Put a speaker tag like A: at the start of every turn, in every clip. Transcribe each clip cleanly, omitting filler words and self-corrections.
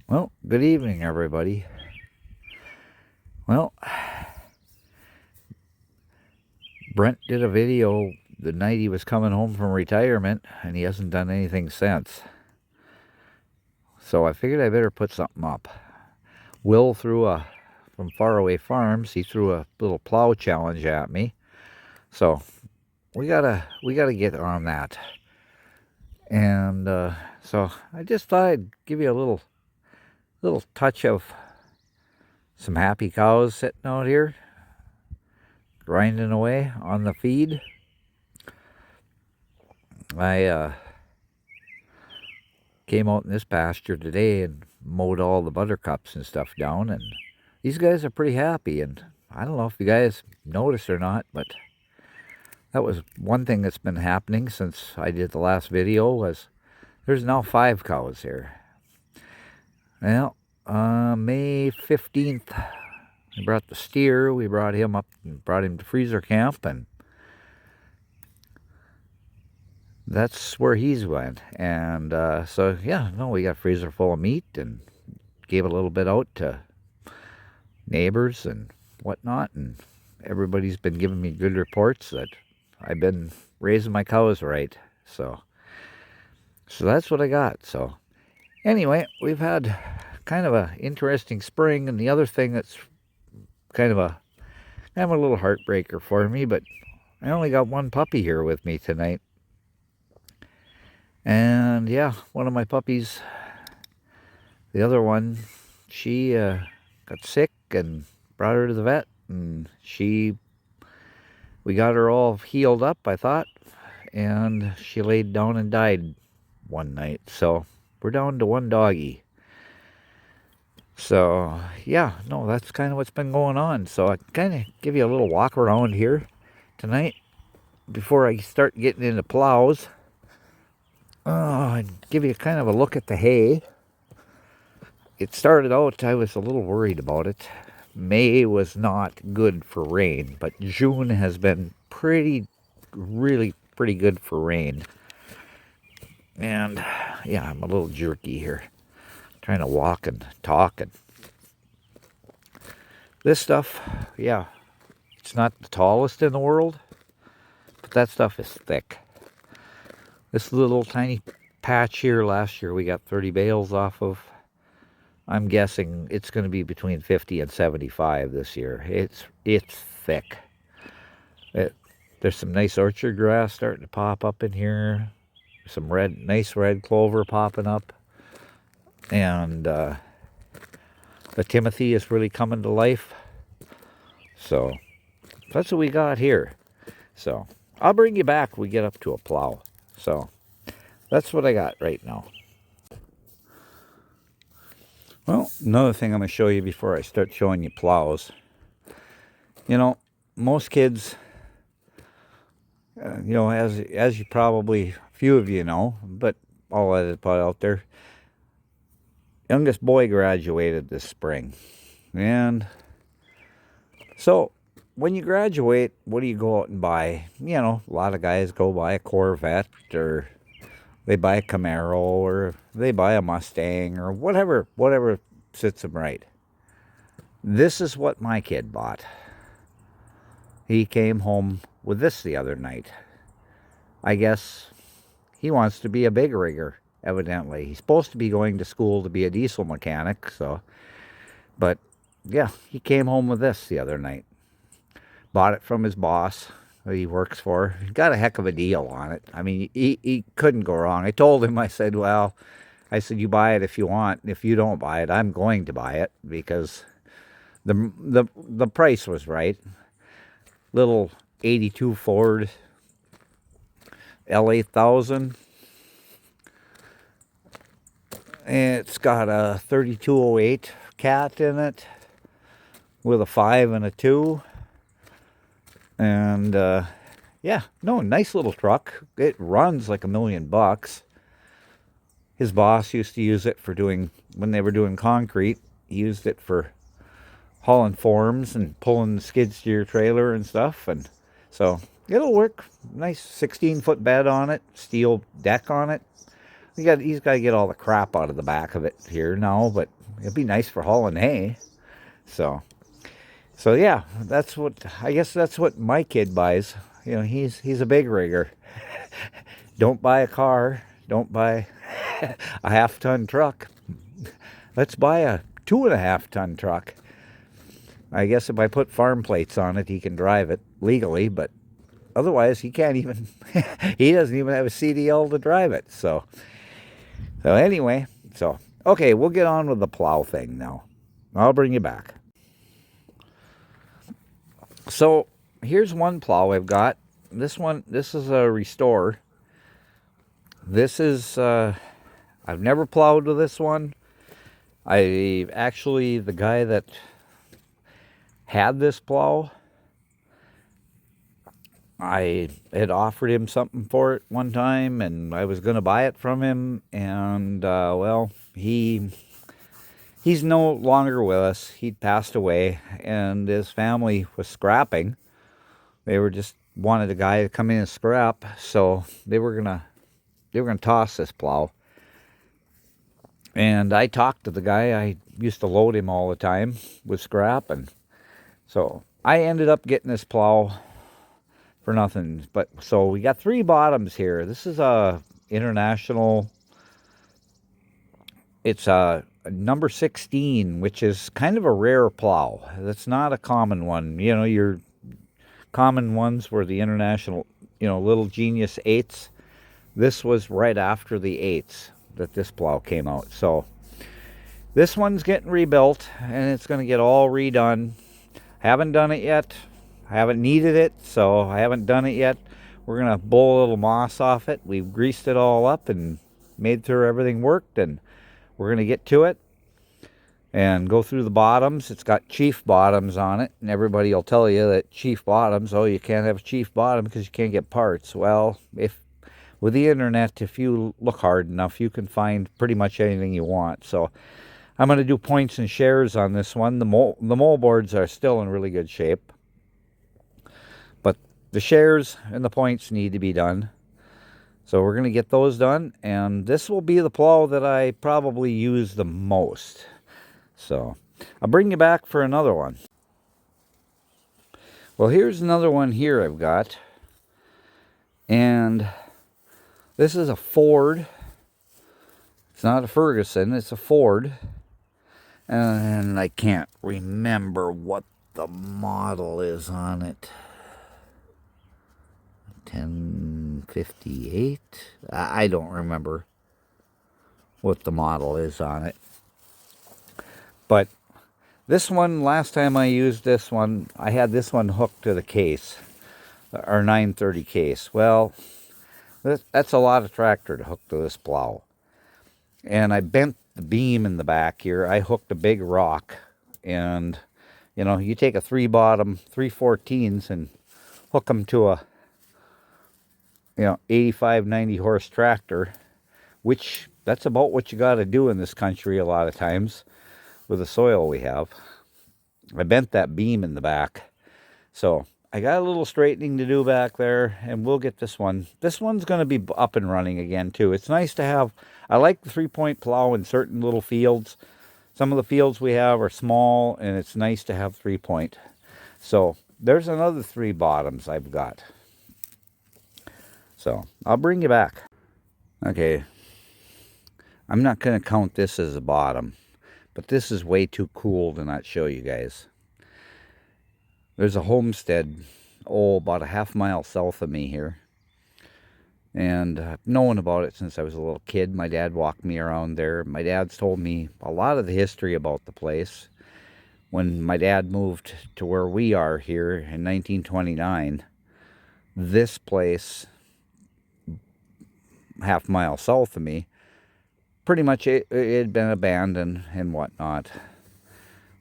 A: Well, good evening, everybody. Well, Brent did a video the night he was coming home from retirement, and he hasn't done anything since. So I figured I better put something up. Will from Faraway Farms, he threw a little plow challenge at me. So we gotta get on that. And so I just thought I'd give you a little touch of some happy cows sitting out here, grinding away on the feed. I came out in this pasture today and mowed all the buttercups and stuff down, and these guys are pretty happy. And I don't know if you guys noticed or not, but that was one thing that's been happening since I did the last video. Was there's now 5 cows here. Well, May 15th, we brought the steer. We brought him up and brought him to freezer camp, and that's where he's went. And so yeah, no, we got a freezer full of meat and gave a little bit out to neighbors and whatnot, and everybody's been giving me good reports that I've been raising my cows right. So that's what I got. So anyway, we've had kind of a interesting spring, and the other thing that's kind of a little heartbreaker for me, but I only got one puppy here with me tonight. And yeah, one of my puppies, the other one, she got sick and brought her to the vet, and we got her all healed up, I thought, and she laid down and died one night. So we're down to one doggy. So yeah, no, that's kind of what's been going on. So I kind of give you a little walk around here tonight before I start getting into plows. And give you kind of a look at the hay. It started out, I was a little worried about it. May was not good for rain, but June has been really pretty good for rain. And yeah, I'm a little jerky here, trying to walk and talk. And this stuff, yeah, it's not the tallest in the world, but that stuff is thick. This little tiny patch here, last year we got 30 bales off of. I'm guessing it's going to be between 50 and 75 this year. It's thick. There's some nice orchard grass starting to pop up in here. Some nice red clover popping up. And the Timothy is really coming to life. So that's what we got here. So I'll bring you back when we get up to a plow. So that's what I got right now. Well, another thing I'm going to show you before I start showing you plows. You know, most kids, as you probably, few of you know, but I'll let it put out there. Youngest boy graduated this spring. And so when you graduate, what do you go out and buy? You know, a lot of guys go buy a Corvette, or they buy a Camaro, or they buy a Mustang, or whatever sits them right. This is what my kid bought. He came home with this the other night. I guess he wants to be a big rigger, evidently. He's supposed to be going to school to be a diesel mechanic, but yeah, he came home with this the other night. Bought it from his boss that he works for. He got a heck of a deal on it. I mean, he couldn't go wrong. I told him, I said, you buy it if you want. If you don't buy it, I'm going to buy it, because the price was right. Little 82 Ford L8000. It's got a 3208 cat in it with a 5 and a 2. And yeah, no, nice little truck. It runs like $1 million. His boss used to use it for when they were doing concrete. He used it for hauling forms and pulling the skid steer trailer and stuff. And so it'll work. Nice 16-foot bed on it, steel deck on it. he's got to get all the crap out of the back of it here now, but it'd be nice for hauling hay. So yeah, I guess that's what my kid buys. You know, he's a big rigger. Don't buy a car. Don't buy a half-ton truck. Let's buy a 2.5-ton truck. I guess if I put farm plates on it, he can drive it legally, but otherwise he can't even, he doesn't even have a CDL to drive it. So anyway, okay, we'll get on with the plow thing now. I'll bring you back. So here's one plow I've got. This is a Restore. This is, I've never plowed with this one. The guy that had this plow, I had offered him something for it one time, and I was going to buy it from him, and, well, he's no longer with us. He'd passed away, and his family was scrapping. They just wanted a guy to come in and scrap, so they were gonna toss this plow. And I talked to the guy. I used to load him all the time with scrap, and so I ended up getting this plow for nothing. But so we got 3 bottoms here. This is a international. It's a number 16, which is kind of a rare plow. That's not a common one. You know, your common ones were the international, Little Genius 8s. This was right after the 8s that this plow came out. So this one's getting rebuilt, and it's going to get all redone. Haven't done it yet. I haven't needed it, so I haven't done it yet. We're going to blow a little moss off it. We've greased it all up and made sure everything worked, and we're going to get to it and go through the bottoms. It's got chief bottoms on it, and everybody will tell you that chief bottoms, oh, you can't have a chief bottom because you can't get parts. Well, with the internet, if you look hard enough, you can find pretty much anything you want. So I'm going to do points and shares on this one. The mole boards are still in really good shape, but the shares and the points need to be done. So we're going to get those done, and this will be the plow that I probably use the most. So I'll bring you back for another one. Well, here's another one here I've got, and this is a Ford. It's not a Ferguson, it's a Ford. And I can't remember what the model is on it. 1058? I don't remember what the model is on it. But this one, last time I used this one, I had this one hooked to the case, our 930 case. Well, that's a lot of tractor to hook to this plow. And I bent the beam in the back here. I hooked a big rock, and you take a 3-bottom 314s and hook them to a 85, 90 horse tractor, which that's about what you got to do in this country a lot of times with the soil we have. I bent that beam in the back, so I got a little straightening to do back there, and we'll get this one. This one's going to be up and running again, too. It's nice to have. I like the 3-point plow in certain little fields. Some of the fields we have are small, and it's nice to have 3-point. So there's another 3 bottoms I've got. So I'll bring you back. Okay. I'm not going to count this as a bottom, but this is way too cool to not show you guys. There's a homestead, about a half-mile south of me here. And I've known about it since I was a little kid. My dad walked me around there. My dad's told me a lot of the history about the place. When my dad moved to where we are here in 1929, this place, half-mile south of me, pretty much it had been abandoned and whatnot.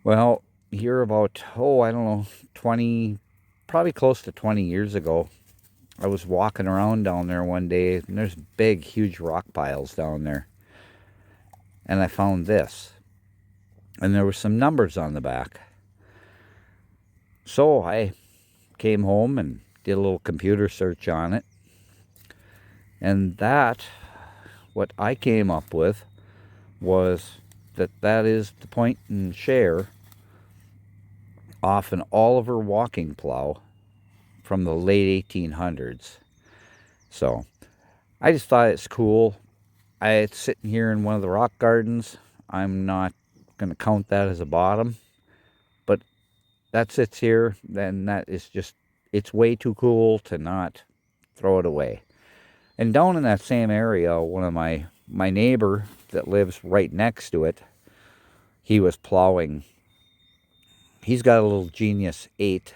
A: Well, here about, I don't know, 20, probably close to 20 years ago, I was walking around down there one day, and there's big, huge rock piles down there. And I found this. And there were some numbers on the back. So I came home and did a little computer search on it. And that what I came up with was that is the point and share off an Oliver walking plow from the late 1800s. So I just thought it's cool. It's sitting here in one of the rock gardens. I'm not going to count that as a bottom, but that sits here, then that is just, it's way too cool to not throw it away. And down in that same area, one of my neighbor that lives right next to it, he was plowing. He's got a little Genius 8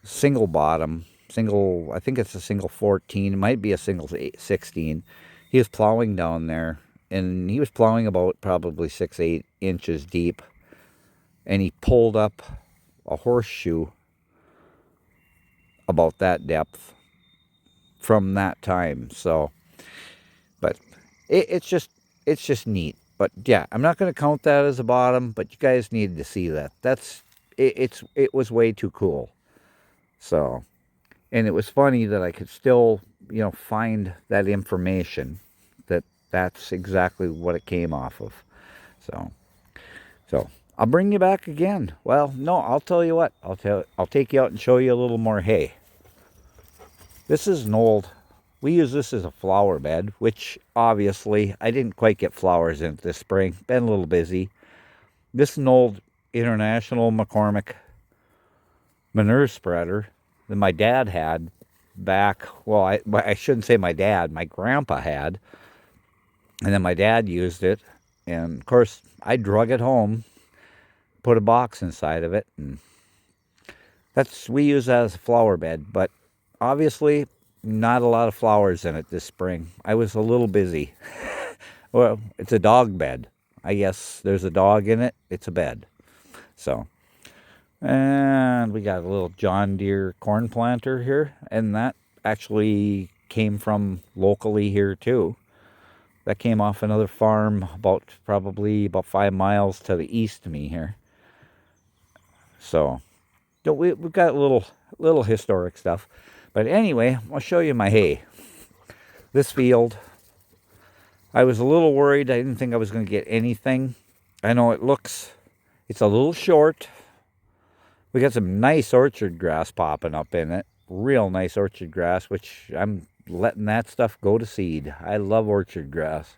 A: single bottom, I think it's a single 14, it might be a single 16. He was plowing down there, and he was plowing about probably 6-8 inches deep, and he pulled up a horseshoe about that depth from that time. So, but it's just neat. But yeah, I'm not going to count that as a bottom, but you guys need to see that. It was way too cool. So, and it was funny that I could still, find that information, that's exactly what it came off of. So I'll bring you back again. Well, no, I'll tell you what. I'll take you out and show you a little more hay. This is we use this as a flower bed, which obviously I didn't quite get flowers in it this spring. Been a little busy. This is an old International McCormick manure spreader that my dad had back, well, I shouldn't say my dad, my grandpa had. And then my dad used it. And of course, I drug it home, put a box inside of it, and we use that as a flower bed. But obviously, not a lot of flowers in it this spring. I was a little busy. Well, it's a dog bed. I guess there's a dog in it. It's a bed. So, and we got a little John Deere corn planter here, and that actually came from locally here too. That came off another farm probably about 5 miles to the east of me here. So we've got a little historic stuff. But anyway, I'll show you my hay. This field, I was a little worried. I didn't think I was going to get anything. I know it's a little short. We got some nice orchard grass popping up in it. Real nice orchard grass, which I'm letting that stuff go to seed. I love orchard grass.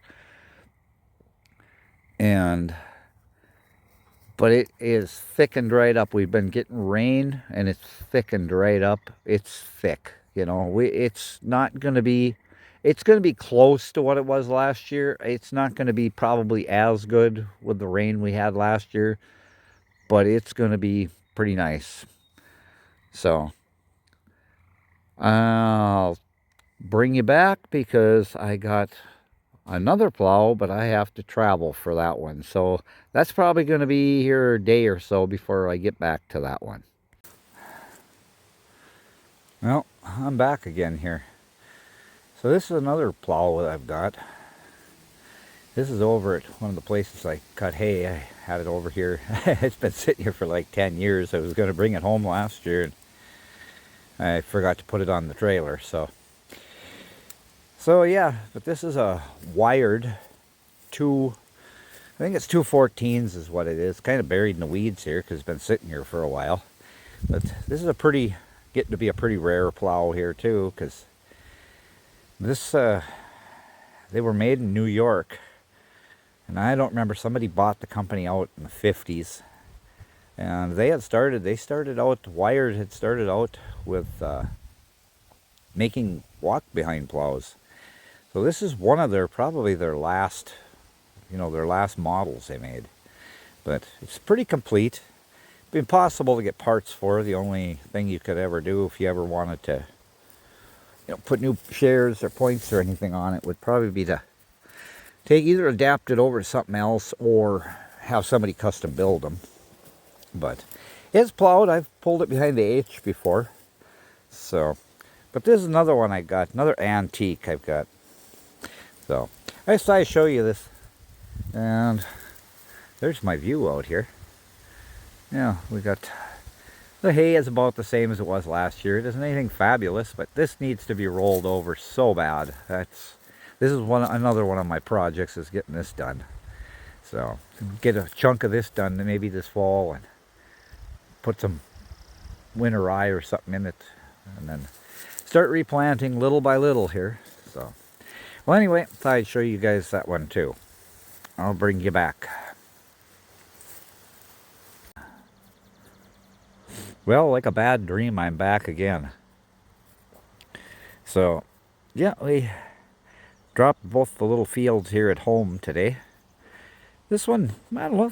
A: But it is thick and dried up. We've been getting rain, and it's thick and dried up. It's thick, it's not going to be, it's going to be close to what it was last year. It's not going to be probably as good with the rain we had last year, but it's going to be pretty nice. So I'll bring you back because I got another plow, but I have to travel for that one. So that's probably going to be here a day or so before I get back to that one. Well, I'm back again here. So this is another plow that I've got. This is over at one of the places I cut hay. I had it over here. It's been sitting here for like 10 years. I was going to bring it home last year, and I forgot to put it on the trailer. So yeah, but this is a wired I think it's 214s is what it is. Kind of buried in the weeds here because it's been sitting here for a while. But this is getting to be a pretty rare plow here too, because they were made in New York. And I don't remember, somebody bought the company out in the 50s. And Wired had started out with making walk-behind plows. So this is one of probably their last models they made. But it's pretty complete. It'd be impossible to get parts for. The only thing you could ever do if you ever wanted to, put new shares or points or anything on it would probably be to either adapt it over to something else or have somebody custom build them. But it's plowed. I've pulled it behind the H before. So, but this is another one I got, another antique I've got. So I just thought I'd show you this. And there's my view out here. Yeah, we got, the hay is about the same as it was last year. It isn't anything fabulous, but this needs to be rolled over so bad. this is another one of my projects is getting this done. So get a chunk of this done maybe this fall and put some winter rye or something in it, and then start replanting little by little here. So, well, anyway, thought I'd show you guys that one too. I'll bring you back. Well, like a bad dream, I'm back again. So, yeah, we dropped both the little fields here at home today. This one, I don't know,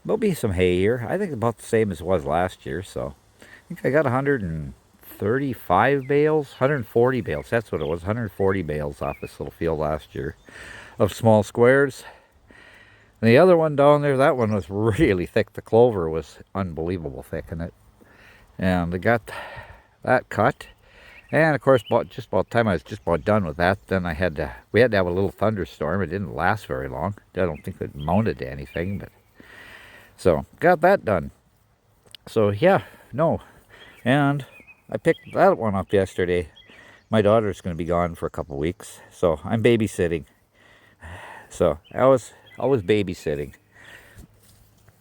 A: there'll be some hay here. I think about the same as it was last year, so I think I got 135 bales, 140 bales, that's what it was, 140 bales off this little field last year of small squares. And the other one down there, that one was really thick. The clover was unbelievable thick in it. And I got that cut. And of course, just about the time I was just about done with that, then we had to have a little thunderstorm. It didn't last very long. I don't think it mounted to anything, but so got that done. So yeah, no. And I picked that one up yesterday. My daughter's going to be gone for a couple weeks, so I'm babysitting. So I was babysitting.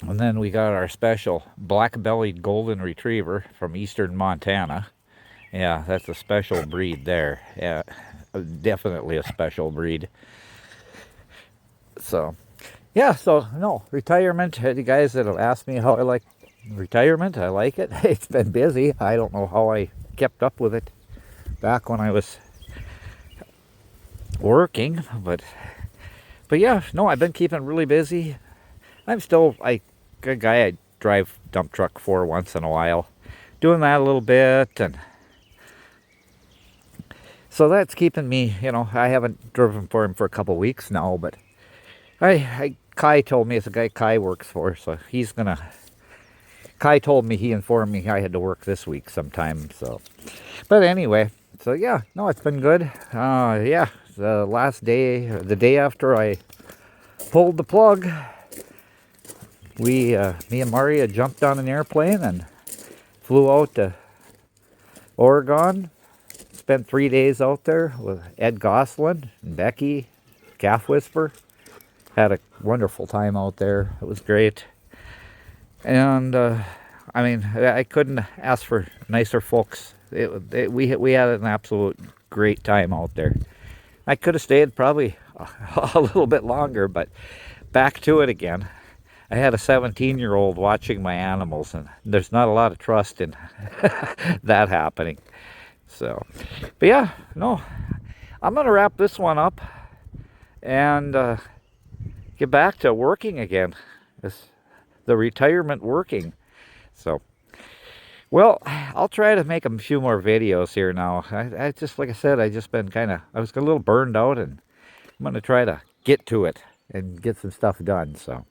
A: And then we got our special black-bellied golden retriever from eastern Montana. Yeah, that's a special breed there. Yeah, definitely a special breed. So, yeah, so, no, retirement. The guys that have asked me how I like retirement, I like it. It's been busy. I don't know how I kept up with it back when I was working, but yeah, no, I've been keeping really busy. I'm still a guy. I drive dump truck for once in a while, doing that a little bit, and so that's keeping me, I haven't driven for him for a couple weeks now, but Kai told me, it's a guy Kai works for, so Kai told me, he informed me I had to work this week sometime, so, but anyway, so yeah, no, it's been good. Yeah, the last day, the day after I pulled the plug, me and Maria jumped on an airplane and flew out to Oregon. Spent 3 days out there with Ed Goslin and Becky, Calf Whisper. Had a wonderful time out there. It was great. And, I mean, I couldn't ask for nicer folks. We had an absolute great time out there. I could have stayed probably a little bit longer, but back to it again. I had a 17-year-old watching my animals, and there's not a lot of trust in that happening. So, but yeah, no, I'm going to wrap this one up and get back to working again. The retirement working. So, well, I'll try to make a few more videos here now. I just, like I said, I was a little burned out, and I'm going to try to get to it and get some stuff done. So,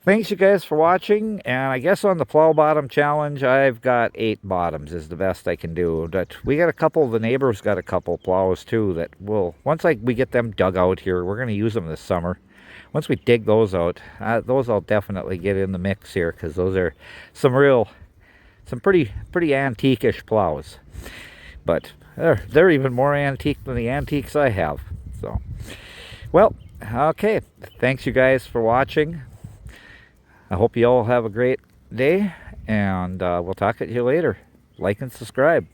A: thanks you guys for watching, and I guess on the plow bottom challenge, I've got 8 bottoms is the best I can do. But we got a couple, the neighbors got a couple plows too that once we get them dug out here, we're going to use them this summer. Once we dig those out, those I'll definitely get in the mix here, because those are some pretty antique-ish plows. But they're even more antique than the antiques I have. So, well, okay. Thanks you guys for watching. I hope you all have a great day, and we'll talk to you later. Like and subscribe.